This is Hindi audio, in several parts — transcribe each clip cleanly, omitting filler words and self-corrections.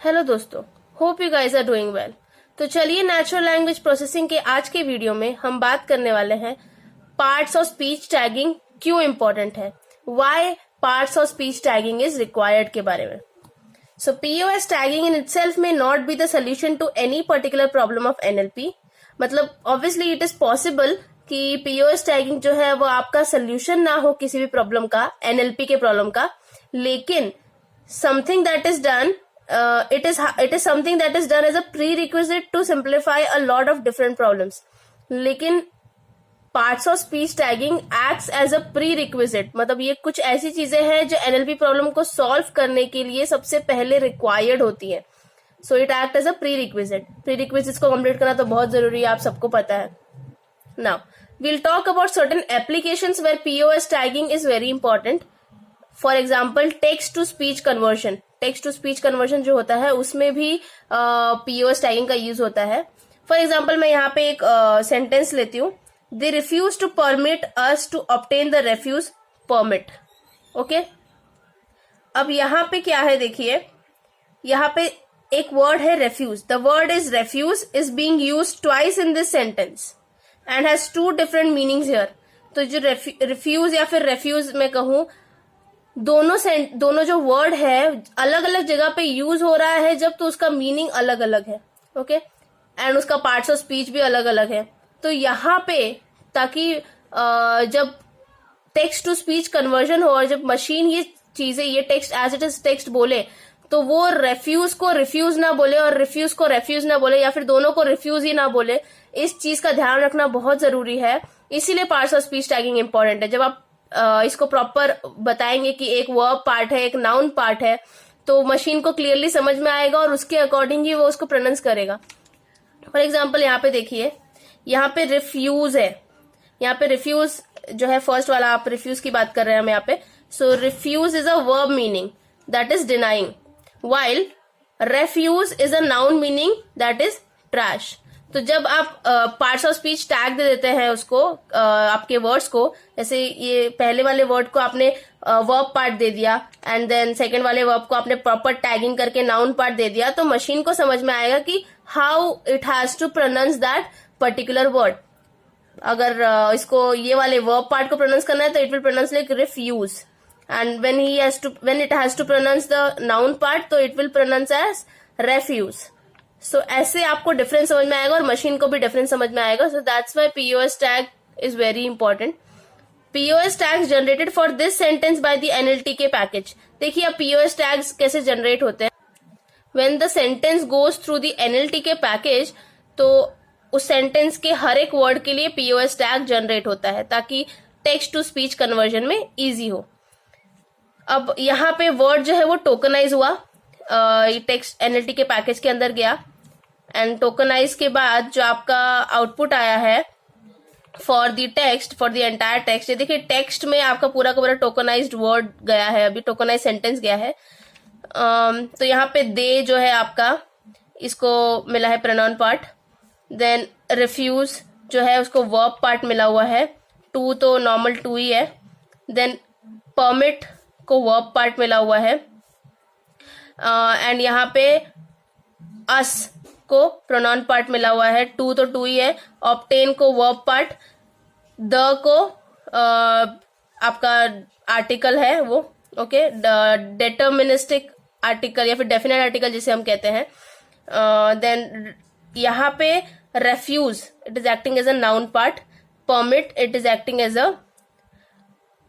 हेलो दोस्तों, hope you guys are doing well. तो चलिए नेचुरल लैंग्वेज प्रोसेसिंग के आज के वीडियो में हम बात करने वाले हैं पार्ट्स ऑफ स्पीच टैगिंग क्यों इम्पोर्टेंट है, why parts of speech tagging is required के बारे में। So POS tagging in itself में not be the solution to any particular problem of NLP. मतलब ऑब्वियसली इट इज पॉसिबल कि पीओएस टैगिंग जो है वो आपका सोल्यूशन ना हो किसी भी प्रॉब्लम का, एनएलपी के प्रॉब्लम का, लेकिन something that is done it is something that is done as a prerequisite to simplify a lot of different problems. लेकिन parts of speech tagging acts as a prerequisite, मतलब ये कुछ ऐसी चीजें हैं जो NLP प्रॉब्लम को सॉल्व करने के लिए सबसे पहले रिक्वायर्ड होती है। So it act as a prerequisites को कंप्लीट करना तो बहुत जरूरी है, आप सबको पता है। Now we'll talk about certain applications where POS tagging is very important. For example text to speech conversion. Text to speech conversion जो होता है उसमें भी पीओएस टैगिंग का यूज होता है। फॉर एग्जाम्पल मैं यहाँ पे एक सेंटेंस लेती हूँ, they refuse to permit us to obtain the refuse permit. Okay, अब यहाँ पे क्या है, देखिए यहाँ पे एक वर्ड है refuse. The word is refuse is being used twice in this sentence and has two different meanings here. तो जो रिफ्यूज या फिर रेफ्यूज मैं कहूँ, दोनों जो वर्ड है अलग अलग जगह पे यूज हो रहा है जब, तो उसका मीनिंग अलग अलग है। ओके, एंड उसका पार्ट्स ऑफ स्पीच भी अलग अलग है। तो यहाँ पे ताकि जब टेक्स्ट टू स्पीच कन्वर्जन हो और जब मशीन ये चीजें, ये text as it is text बोले, तो वो रेफ्यूज को रिफ्यूज ना बोले और रिफ्यूज को रेफ्यूज ना बोले, या फिर दोनों को रिफ्यूज ही ना बोले। इस चीज का ध्यान रखना बहुत जरूरी है, इसीलिए parts of speech tagging important है। जब आप इसको प्रॉपर बताएंगे कि एक वर्ब पार्ट है, एक नाउन पार्ट है, तो मशीन को क्लियरली समझ में आएगा और उसके अकॉर्डिंग ही वो उसको प्रोनाउंस करेगा। फॉर एग्जाम्पल यहाँ पे देखिए, यहाँ पे रिफ्यूज है, यहाँ पे रिफ्यूज जो है फर्स्ट वाला, आप रिफ्यूज की बात कर रहे हैं हम यहाँ पे। So refuse is a verb meaning that is denying, while refuse is a noun meaning that is trash. तो जब आप पार्ट्स ऑफ स्पीच टैग दे देते हैं उसको, आपके वर्ड्स को, जैसे ये पहले वाले वर्ड को आपने वर्ब पार्ट दे दिया एंड देन सेकंड वाले वर्ब को आपने प्रॉपर टैगिंग करके नाउन पार्ट दे दिया, तो मशीन को समझ में आएगा कि how it has to pronounce that particular word. अगर इसको ये वाले वर्ब पार्ट को प्रोनाउंस करना है तो it will pronounce like refuse, and when it has to pronounce the noun part तो it will pronounce as refuse. So ऐसे आपको डिफरेंस समझ में आएगा और मशीन को भी डिफरेंस समझ में आएगा। So that's why POS tag is very important. POS tags generated for this sentence by the NLTK package. देखिए अब पीओएस टैग्स कैसे जनरेट होते हैं। When the sentence goes through the NLTK package, तो उस सेंटेंस के हर एक वर्ड के लिए पीओएस टैग जनरेट होता है ताकि टेक्स्ट टू स्पीच कन्वर्जन में इजी हो। अब यहाँ पे वर्ड जो है वो टोकनाइज हुआ, टेक्स्ट एनएलटीके पैकेज के अंदर गया, एंड टोकनाइज के बाद जो आपका आउटपुट आया है for the text, for the entire text, ये देखिए टेक्स्ट में आपका पूरा का पूरा टोकनाइज्ड वर्ड गया है, अभी टोकनाइज सेंटेंस गया है। तो यहाँ पे दे जो है आपका, इसको मिला है प्रोनाउन पार्ट, देन रिफ्यूज जो है उसको वर्ब पार्ट मिला हुआ है, टू तो नॉर्मल टू ही है, देन परमिट को वर्ब पार्ट मिला हुआ है, एंड यहाँ पे अस को प्रोनाउन पार्ट मिला हुआ है, टू तो टू ही है, ऑब्टेन को वर्ब पार्ट, द को आपका आर्टिकल है वो, ओके, डिटर्मिनिस्टिक आर्टिकल या फिर डेफिनेट आर्टिकल जिसे हम कहते हैं। देन यहाँ पे refuse it is acting as a noun part, permit it is acting as a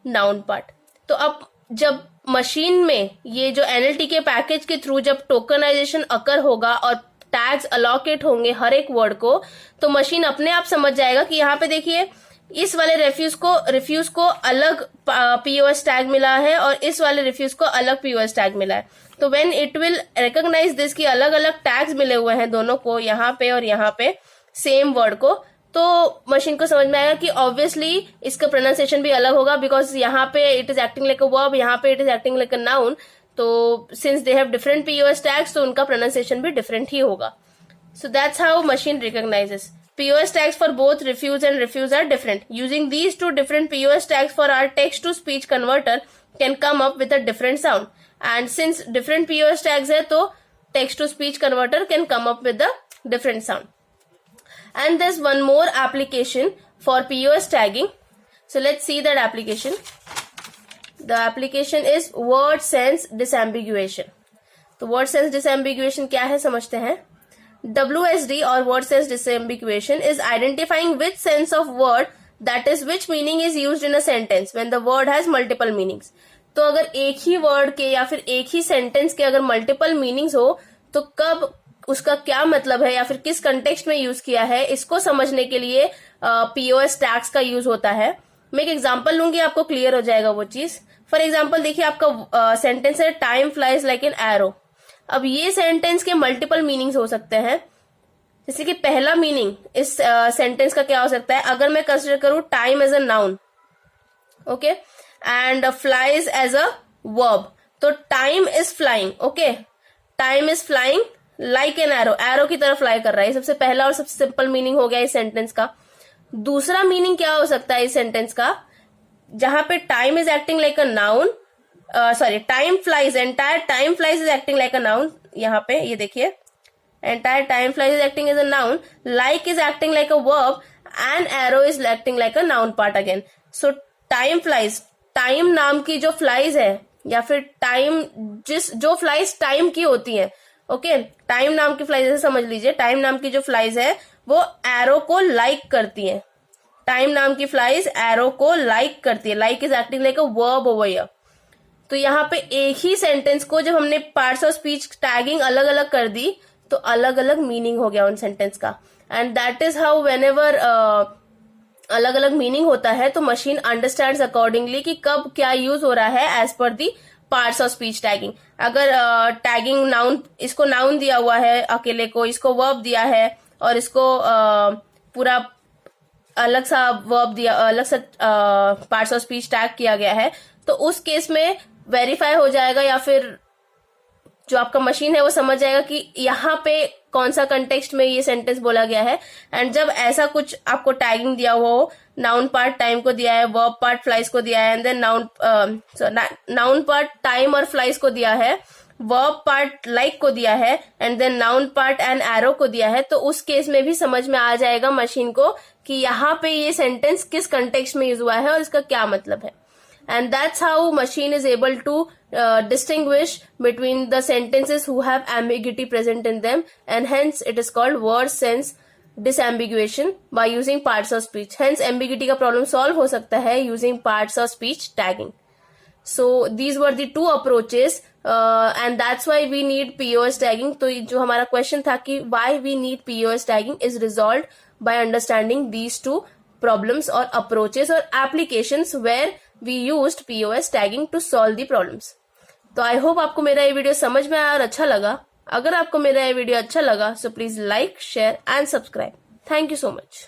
noun part. तो अब जब मशीन में ये जो एनएलटीके पैकेज के थ्रू जब टोकनाइजेशन अकर होगा और टैग्स अलोकेट होंगे हर एक वर्ड को, तो मशीन अपने आप समझ जाएगा कि यहाँ पे देखिए इस वाले रिफ्यूज को अलग पीओएस टैग मिला है और इस वाले रिफ्यूज को अलग पीओएस टैग मिला है। तो when it will recognize this कि अलग अलग टैग्स मिले हुए हैं दोनों को, यहाँ पे और यहाँ पे सेम वर्ड को, तो मशीन को समझ में आएगा कि ऑब्वियसली इसका प्रोनाउंसिएशन भी अलग होगा, बिकॉज यहाँ पे it is acting like a verb, यहाँ पे it is acting like a noun. तो since they have different POS tags, तो उनका प्रोनाउंसिएशन भी डिफरेंट ही होगा। So that's how machine recognises. POS tags for both refuse and refuse are different. Using these two different POS tags for our text to speech converter can come up with a different sound. And since different POS tags है, तो text to speech converter can come up with a different sound. And there's one more application for POS tagging. So let's see that application. The application is word sense disambiguation. तो word sense disambiguation क्या है समझते हैं. WSD or word sense disambiguation is identifying which sense of word, that is which meaning is used in a sentence when the word has multiple meanings. तो अगर एक ही वर्ड के या फिर एक ही सेंटेंस के अगर मल्टीपल मीनिंग्स हो तो कब उसका क्या मतलब है या फिर किस कंटेक्स्ट में यूज किया है, इसको समझने के लिए POS टैग्स का यूज होता है. मैं एक एग्जांपल लूंगी, आपको क्लियर हो जाएगा वो चीज. फॉर एग्जांपल देखिए, आपका सेंटेंस है time flies like an arrow. अब ये सेंटेंस के मल्टीपल मीनिंग्स हो सकते हैं. जैसे कि पहला मीनिंग इस सेंटेंस का क्या हो सकता है, अगर मैं कंसिडर करूं time as a noun, okay, and flies as a verb, तो time is flying, okay, time is flying like an arrow, arrow की तरह फ्लाई कर रहा है. ये सबसे पहला और सबसे सिंपल मीनिंग हो गया इस सेंटेंस का. दूसरा मीनिंग क्या हो सकता है इस सेंटेंस का, जहां पे time is acting like a noun, sorry, time flies, entire time flies is acting like a noun. यहाँ पे ये देखिए, entire time flies is acting as a noun, like is acting like a verb, and arrow is acting like a noun part again. So time flies, time नाम की जो फ्लाइज है या फिर टाइम जो फ्लाइज टाइम की होती है, ओके, टाइम नाम की फ्लाइज, ऐसे समझ लीजिए, टाइम नाम की जो फ्लाइज है वो एरो को लाइक करती है. टाइम नाम की फ्लाइज एरो को लाइक करती है. Like is acting like a verb over here. तो यहाँ पे एक ही सेंटेंस को जब हमने पार्ट्स ऑफ स्पीच टैगिंग अलग अलग कर दी तो अलग अलग मीनिंग हो गया उन सेंटेंस का. And that is how whenever अलग अलग मीनिंग होता है तो मशीन अंडरस्टैंड्स अकॉर्डिंगली कि कब क्या यूज हो रहा है as per the parts of speech tagging. अगर टैगिंग नाउन, इसको नाउन दिया हुआ है अकेले को, इसको वर्ब दिया है और इसको पूरा अलग सा वर्ब दिया, अलग सा पार्ट्स ऑफ स्पीच टैग किया गया है, तो उस केस में वेरीफाई हो जाएगा या फिर जो आपका मशीन है वो समझ जाएगा कि यहाँ पे कौन सा कंटेक्स्ट में ये सेंटेंस बोला गया है. एंड जब ऐसा कुछ आपको टैगिंग दिया हुआ हो, नाउन पार्ट टाइम को दिया है, वर्ब पार्ट फ्लाइज को दिया है, and then noun part time और फ्लाइज को दिया है, वर्ब पार्ट लाइक को दिया है, and then noun part and arrow को दिया है, तो उस केस में भी समझ में आ जाएगा मशीन को कि यहाँ पे ये सेंटेंस किस कंटेक्स्ट में यूज हुआ है और इसका क्या मतलब है. And that's how machine is able to distinguish between the sentences who have ambiguity present in them, and hence it is called word sense disambiguation by using parts of speech. Hence ambiguity का problem solve हो सकता है using parts of speech tagging. So these were the two approaches and that's why we need POS tagging. तो जो हमारा question था कि why we need POS tagging is resolved by understanding these two problems or approaches or applications where we used POS tagging to solve the problems. तो आई होप आपको मेरा ये वीडियो समझ में आया और अच्छा लगा. अगर आपको मेरा ये वीडियो अच्छा लगा so please like, share and subscribe. Thank you so much.